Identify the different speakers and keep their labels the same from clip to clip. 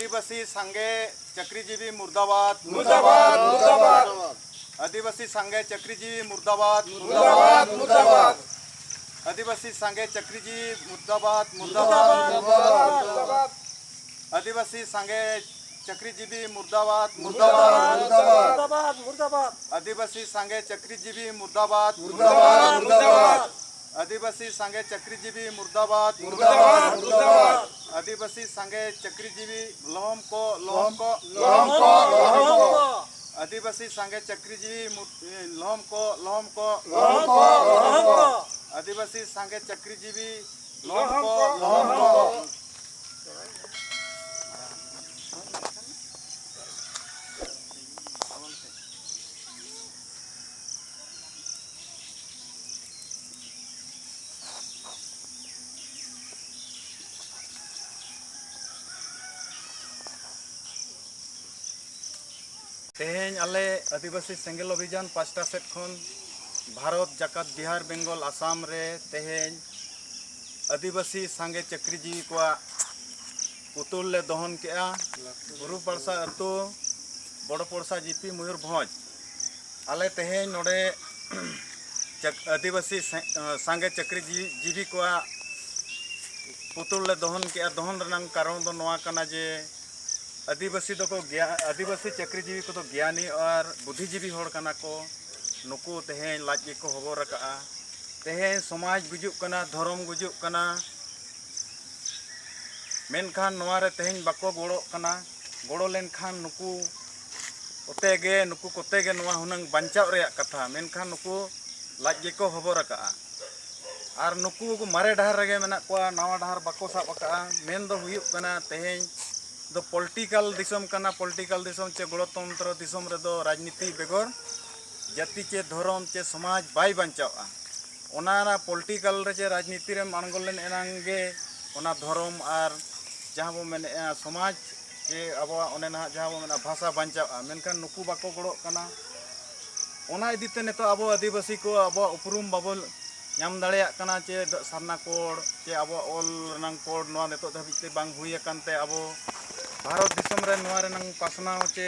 Speaker 1: आदिवासी संघे चक्रीजीवी मुर्दाबाद
Speaker 2: मुर्दाबाद मुर्दाबाद
Speaker 1: आदिवासी संघे चक्रीजीवी मुर्दाबाद
Speaker 2: मुर्दाबाद मुर्दाबाद
Speaker 1: आदिवासी संघे चक्रीजीवी मुर्दाबाद मुर्दाबाद
Speaker 2: मुर्दाबाद
Speaker 1: आदिवासी संघे चक्रीजीवी मुर्दाबाद
Speaker 2: मुर्दाबाद
Speaker 1: मुर्दाबाद
Speaker 2: मुर्दाबाद
Speaker 1: आदिवासी संघे चक्रीजीवी मुर्दाबाद
Speaker 2: मुर्दाबाद मुर्दाबाद
Speaker 1: आदिवासी संघे चक्रीजीवी मुर्दाबाद
Speaker 2: मुर्दाबाद मुर्दाबाद
Speaker 1: आदिवासी संघे चक्रीजीवी लोहम को आदिवासी संघे चक्रीजीवी लोहम को आदिवासी संघे चक्रीजीवी लोहम को तेहें आले आदिवासी सेंगेल अभियान पास्टा सेट खन भारत जाकात बिहार बेंगल आसाम रे तेहें आदिवासी संगे चक्रीजीवी को पुतुल ले दहन केआ बुरु पड़सा अतु बड़ पड़सा जीपी मयूरभंज आले तेहें नोडे आदिवासी संगे चक्रीजीवी को पुतुल ले दहन केआ दहन रनंग कारण दो नोआ कना जे आदिवासी दो को आदिवासी चक्रीजीवी को तो ज्ञानी और बुद्धिजीवी होड़ कना को नुकु तेहें लाज को हबर रखा तेहें समाज गुजुक कना धर्म गुजुक कना मेनखान नोआरे तेहें बाको गोड़ो कना गोड़ो लेनखान नुकु कोतेगे नोआ हुनंग बांचाव रे कथा मेनखान नुकु लाज को हबर रखा और नुकु को मारे डहार रेगे मेना को नवा डहार बाको साब रखा मेन दो हुयुक कना तेहें दो पॉलिटिकल दिसम कना पॉलिटिकल दिसम चे गणतंत्र दिसम रे दो राजनीति बेगर जाति चे धर्म चे समाज बाई बंचावा ओना पॉलिटिकल रे चे राजनीति रे मानगोलेन एनांगे ओना धर्म और जहाँ बो मेने समाज चे अब ओने ना जहाँ बो मेना भाषा बंचावा मेनखान नुकु बाको गड़ो कना ओना इदीते नेतो अब आदिवासी को अब उपरुम बाबल नाम दाड़ेया कना चे सारना कोड चे अब ऑल रनंग कोड नोआ नेतो धाबिते बांग हुई अकानते अब भारत दिसम रे नोआ रनंग पासनाव चे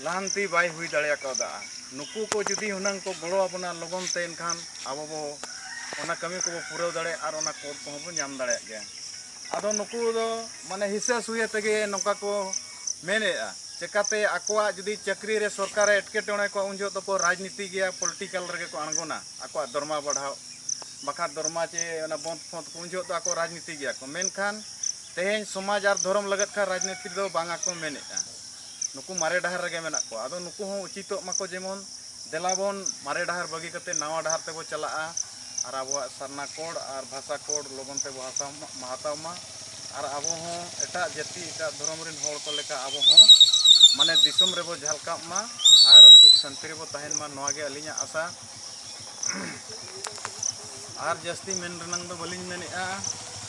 Speaker 1: लांती बाई हुई दाड़ेया कदा नुकु को जुदी हुनंग को गड़ो अपना लगन ते एनखान अब बो ओना कमी को पूरा दाड़े और ओना कोड को बो नाम दाड़ेया गया आदो नुकु दो माने हिस्सा सुये तेगे नोका को मेनेआ चेकाते आकोआ जुदी चक्री रे सरकार एटकेटोणे को उन जो तो को राजनीति गया पॉलिटिकल रे को अणगोना आकोआ दरमा बढ़ाव बखा दरमा चे ओना बंद फंद को उन जो तो आको राजनीति गया को मेनखान तेहें समाज और धर्म लगत खा राजनीति दो बांगा को मेनेआ नुकु मारे डहार रेगे मेना को आदो नुकु हो उचितो माको जेमन देलाबन मारे डहार बगी कते नवा डहार तेबो चलाआ और अब सरना कोड और भाषा कोड लोगन तेबो हाताव मा और अब हो एटा जाति एटा धर्म रिन होड़ को लेका अब हो माने दिसम रेबो झालका मा और सुख शांति रेबो तहन मा नोआ गे अलिया आशा और जस्ती मेन रनंग दो बलिन मेनेआ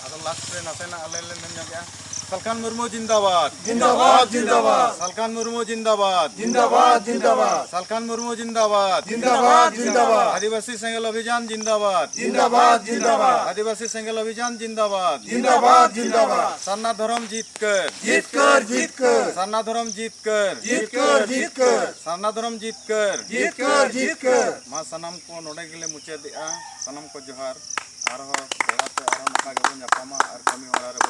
Speaker 1: आदो लास्ट रे नासेना आले ले मेन जागा सलखान मुर्मू जिंदाबाद
Speaker 2: जिंदाबाद जिंदाबाद
Speaker 1: सलखान मुर्मू जिंदाबाद
Speaker 2: जिंदाबाद जिंदाबाद
Speaker 1: सलखान मुर्मू जिंदाबाद
Speaker 2: जिंदाबाद जिंदाबाद
Speaker 1: आदिवासी सेंगेल अभियान जिंदाबाद
Speaker 2: जिंदाबाद जिंदाबाद
Speaker 1: आदिवासी सेंगेल अभियान जिंदाबाद
Speaker 2: जिंदाबाद जिंदाबाद
Speaker 1: सरना धर्म जीतकर
Speaker 2: जीतकर जीतकर
Speaker 1: सरना धर्म जीतकर
Speaker 2: जीतकर जीतकर
Speaker 1: सरना धर्म जीतकर
Speaker 2: जीतकर जीतकर
Speaker 1: मा सनम को नोडे गिले मुचादेआ सनम को जोहार आरो बेड़ाते आरो नका गेबो ᱧᱟᱯᱟᱢᱟ और कमी होरा रे